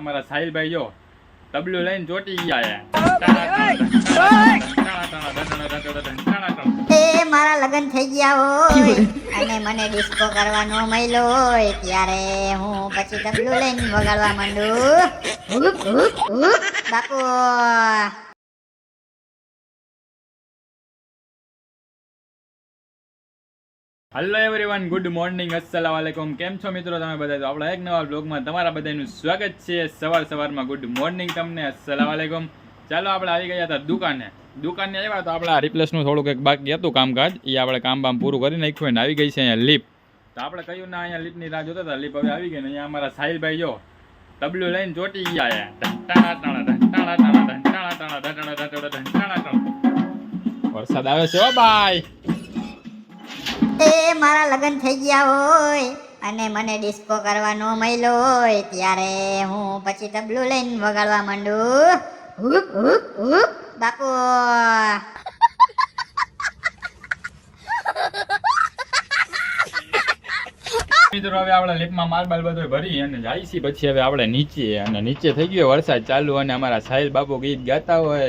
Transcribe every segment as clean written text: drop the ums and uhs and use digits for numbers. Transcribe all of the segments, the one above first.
हमारा साहिल भाई जो तबलू लाइन ચોટી ગયા એ મારા લગન થઈ ગયા હોય અને મને ડિસ્કો કરવાનો મહિલો હોય ત્યારે હું પછી તબલું લઈને વગાડવા માંડું બાપુ. હેલો એવરીવન, ગુડ મોર્નિંગ, અસ્સલામ વાલેકુમ. કેમ છો મિત્રો તમે બધા? તો આપણા એક નવા બ્લોગમાં તમારા બધાનું સ્વાગત છે. સવારમાં ગુડ મોર્નિંગ તમને, અસ્સલામ વાલેકુમ. ચાલો આપણે આવી ગયા હતા દુકાને આવ્યા તો આપણે રિપ્લેસનું થોડુંક એક બાકી હતું કામકાજ, એ આપણે કામ પૂરું કરી નાખ્યું ને આવી ગઈ છે અહીંયા લીપ. તો આપણે કહ્યું ના અહીંયા લીપની રાહ જોતા હતા, લીપ હવે આવી ગઈ ને અહીંયા અમારા સાહિલભાઈ જો તબલું લઈને ચોટી ગયા. વરસાદ આવે છે ઓ ભાઈ. એ મારા લગન થઈ ગયા હોય અને મને ડિસ્કો કરવાનો મહિલો હોય ત્યારે હું પછી તબલું લઈને વગાડવા માંડું બાપુ. મિત્રો હવે આપણે લીપમાં માલ બધો ભરી અને જાય છે પછી હવે આપણે નીચે, અને નીચે થઈ ગયો વરસાદ ચાલુ અને અમારા સાહિલ બાપુ ગીત ગાતા હોય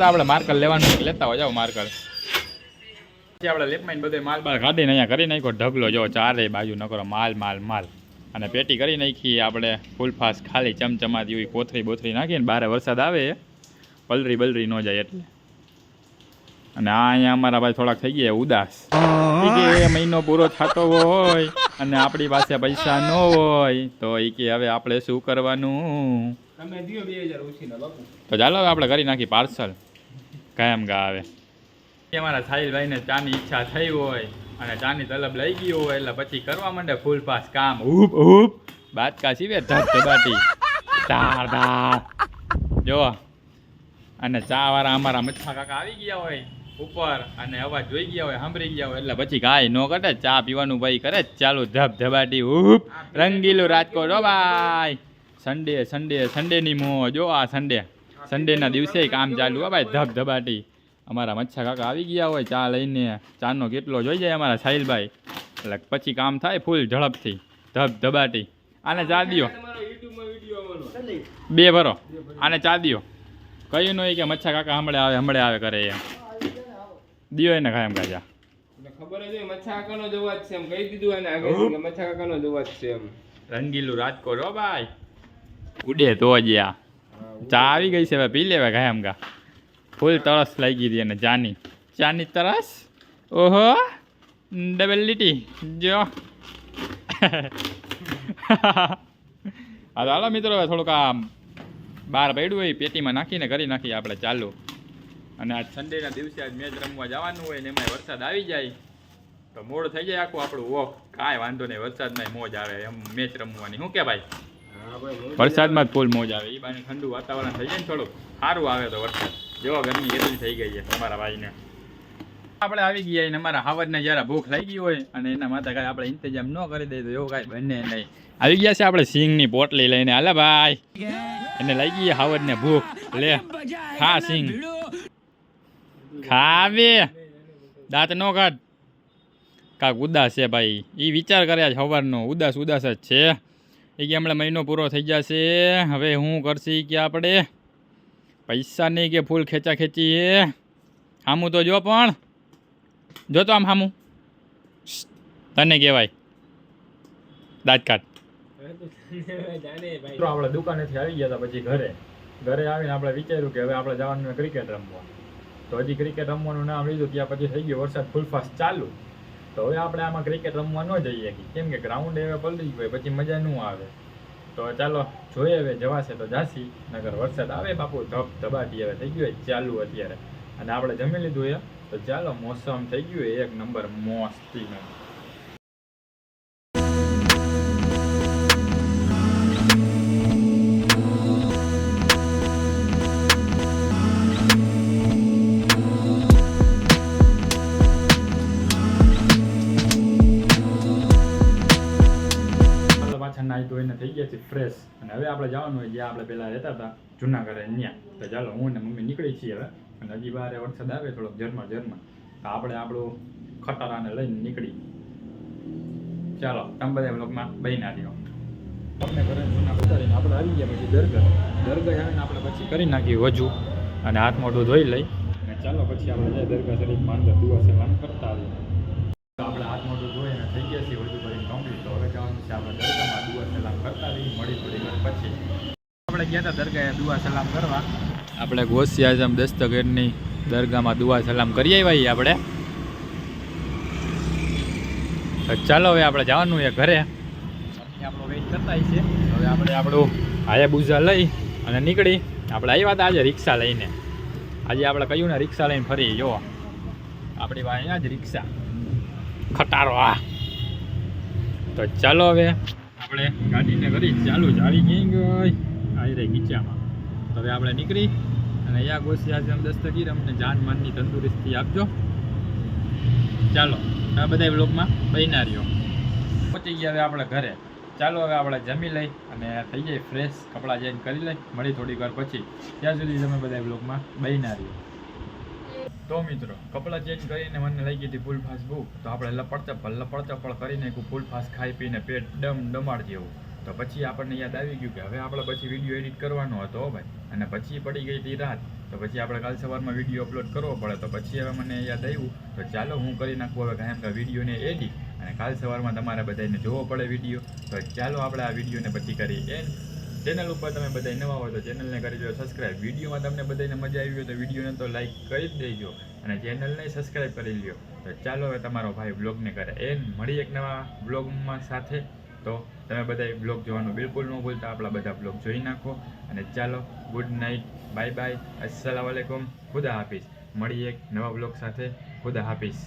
આપણે માર્કર લેવાનું લેતા હોય, જાઓ માર્કર. આપણે લેપમાં બધો માલ કાઢીને અહીંયા કરી નાખ્યો ઢગલો, જો ચારે બાજુ નકરો માલ અને પેટી કરી નાખી આપણે ફૂલ ફાસ્ટ, ખાલી ચમચમાતી એવી કોથરી નાખીને બારે વરસાદ આવે બલરી ન જાય એટલે. અને આ અહીંયા અમારા ભાઈ થોડાક થઈ ગયા ઉદાસ, એ મહિનો પૂરો થતો હોય અને આપણી પાસે પૈસા ન હોય તો એ કે હવે આપણે શું કરવાનું. તો ચાલો આપણે કરી નાખી પાર્સલ, કાયમ ગા આવે. અમારા સાહિલભાઈને ચાની ઈચ્છા થઈ હોય અને ચાની તલબ લઈ ગઈ હોય એટલે પછી કરવા માંડે ફૂલ પાસ કામ. બાતકા સીવે ધબધબાટી જો. અને ચા વાળા અમારા મચ્છા કાકા આવી ગયા હોય ઉપર અને અવાજ જોઈ ગયા હોય, સાંભળી ગયા હોય એટલે પછી કાંઈ ન કરે, ચા પીવાનું ભાઈ કરે ચાલુ ધબધબાટી. રંગીલું રાજકોટ હો ભાઈ. સન્ડેની મોહ જો, આ સન્ડેના દિવસે કામ ચાલુ હો ભાઈ, ધબધબાટી. અમારા મચ્છા કાકા આવી ગયા હોય ચા લઈને, ચાનો કેટલો જોઈ જાય અમારા સાહિલભાઈ એટલે પછી કામ થાય ફૂલ ઝડપથી ધબધબાટી. આને ચા દિયો, બે ભરો, આને ચા દિયો. કયું નહીં કે મચ્છા કાકા હમણાં આવે કરે એમ દિયો એને કાયમ કાજા. ખબર જ મચ્છા કાકાનો જ અવાજ છે એમ કહી દીધું એને આગળ કે મચ્છા કાકાનો જ અવાજ છે એમ. રંગીલું રાજકોટ હો ભાઈ, ઉડે તો જ આ ચા આવી ગઈ છે, હવે પી લેવા કાયમ કા. ફૂલ તરસ લાગી હતી અને ચાની તરસ. ઓહો ડબલ લીટી જો. હાલો મિત્રો હવે થોડુંક આ બહાર પડ્યું હોય પેટીમાં નાખીને કરી નાખીએ આપણે ચાલુ. અને આજ સન્ડેના દિવસે આજ મેચ રમવા જવાનું હોય ને એમાં વરસાદ આવી જાય તો મોડ થઈ જાય આખું આપણું વોક. કાંઈ વાંધો નહીં, વરસાદમાં મોજ આવે એમ મેચ રમવાની. શું કે ભાઈ? વરસાદમાં જ ફૂલ મોજ આવે. એ બાને ઠંડુ વાતાવરણ થઈ જાય ને થોડુંક સારું આવે તો વરસાદ. જો ગરમી કેટલી થઈ ગઈ છે તમારા ભાઈને. આપણે આવી ગયા ને અમારા હાવજને જયારે ભૂખ લાગી હોય અને એના માટે કાંઈ આપણે ઇંતજામ ન કરી દઈએ તો એવું કાંઈ બને નહીં. આવી ગયા છે આપણે સિંગની પોટલી લઈને. હાલે ભાઈ, એને લાગી ગઈ હાવજને ભૂખ. લે ખા સિંગ, ખાવે દાંત નો કાઢ. કાંક ઉદાસ છે ભાઈ, એ વિચાર કર્યા છે સવારનો, ઉદાસ જ છે. એ કે હમણાં મહિનો પૂરો થઈ જશે, હવે શું કરશે કે આપણે પૈસા નહીં કે ફૂલ ખેંચી એ. સામું તો જો, પણ જો તો આમ સામું તને કહેવાય દાંત કાઢ. આપણે દુકાનેથી આવી ગયા હતા પછી ઘરે આવીને આપણે વિચાર્યું કે હવે આપણે જવાનું ક્રિકેટ રમવા. તો હજી ક્રિકેટ રમવાનું નામ લીધું ત્યાં પછી થઈ ગયો વરસાદ ફૂલ ફાસ્ટ ચાલુ. તો હવે આપણે આમાં ક્રિકેટ રમવા ન જઈએ કેમ કે ગ્રાઉન્ડ હવે પલળી ગયું પછી મજા ન આવે. તો ચાલો જોઈએ હવે જવાશે તો જાસી, નગર વરસાદ આવે બાપુ ધબાટી હવે થઈ ગયું ચાલુ અત્યારે. અને આપણે જમી લીધું એ તો ચાલો, મોસમ થઈ ગયું એક નંબર મોસ્તી. નાઈ ધોઈને થઈ ગયા છે ફ્રેશ અને હવે આપણે જવાનું હોય જ્યાં આપણે પહેલાં રહેતા હતા જુનાગઢ ત્યાં. તો ચાલો હું ને મમ્મી નીકળી છીએ હવે. અને હજી બારે વરસાદ આવે થોડોક ઝરમર તો આપણે આપણું ખટારાને લઈને નીકળી ચાલો તમે બધા બ્લોગમાં બહીના રહ્યો. તમને ઘરે જૂના બતાડીને આપણે આવી ગયા પછી દરગાહ આવીને આપણે પછી કરી નાખી વજુ અને હાથ મોઢું ધોઈ લઈ અને ચાલો પછી આપણે જાય દરગાહ શરીફમાં અંદર દુઆ સલામ કરતા આવીએ. તો આપણે હાથ મોઢું ધોઈને થઈ ગયા છીએ વજુ કરીને કમ્પ્લીટ. તો હવે જવાનું છે આપણે દરગાહમાં દુઆ સલામ કરતા આવીએ. મળી થોડી વાર પછી આપણે ગયા હતા દરગાહે દુઆ સલામ કરવા. આપણે ગોસી આઝમ દસ્તગીરની દરગાહમાં દુઆ સલામ કરી આવ્યા આપણે. તો ચાલો હવે આપણે જવાનું છે ઘરે. આપણો વેઇટ કરતા છે. હવે આપણે આપણું હાયાબુઝા લઈ અને નીકળી. આપણે આવ્યા હતા આજે રિક્ષા લઈને. આજે આપણે કહ્યું ને રિક્ષા લઈને ફરી જો આપણી પાસે અહીંયા જ રિક્ષા ખટારો. તો ચાલો હવે આપણે ગાડીને કરી ચાલુ જ આવી ગઈ આવી રહી નીચામાં. તો હવે આપણે નીકળી અને અહીંયા ગોસી આઝમ દસ્તગીર અમને જાન માનની તંદુરસ્તી આપજો. ચાલો આ બધા બ્લોગમાં બહીના રહ્યો. પહોંચી ગયા હવે આપણે ઘરે. ચાલો હવે આપણે જમી લઈ અને થઈ જાય ફ્રેશ. કપડાં ચેન્જ કરી લઈ. મળી થોડીક વાર પછી. ત્યાં સુધી તમે બધા બ્લોગમાં બહીના રહ્યો. તો મિત્રો કપડાં ચેન્જ કરીને મને લઈ ગઈ હતી ફૂલ ફાસ્ટ ભૂખ. તો આપણે લપડ ચપ્પળ કરીને ફૂલ ફાસ્ટ ખાઈ પીને પેટ ડમાડ જેવું. તો પછી આપણને યાદ આવી ગયું કે હવે આપણે પછી વિડીયો એડિટ કરવાનો હતો ભાઈ. અને પછી પડી ગઈ હતી રાત. તો પછી આપણે કાલ સવારમાં વિડીયો અપલોડ કરવો પડે. તો પછી હવે મને યાદ આવ્યું તો ચાલો હું કરી નાખું હવે કાંઈ કે વિડીયોને એડિટ. અને કાલ સવારમાં તમારે બધાને જોવો પડે વિડીયો. તો ચાલો આપણે આ વિડીયોને પછી કરીએ એન્ડ. ચેનલ ઉપર તમે બધા નવા હોય તો ચેનલને કરી દો સબસ્ક્રાઈબ. વિડીયોમાં તમને બધાને મજા આવી હોય તો વિડીયોને તો લાઈક કરી જ દેજો અને ચેનલને સબસ્ક્રાઈબ કરી લ્યો. તો ચાલો હવે તમારો ભાઈ બ્લોગને કરે એન્ડ. મળી એક નવા બ્લોગમાં સાથે. તો તમે બધા બ્લોગ જોવાનું બિલકુલ ન ભૂલતા. આપણા બધા બ્લોગ જોઈ નાખો અને ચાલો ગુડ નાઇટ, બાય બાય, અસ્સલામ વાલેકુમ, ખુદા હાફિઝ. મળી એક નવા બ્લોગ સાથે. ખુદા હાફિઝ.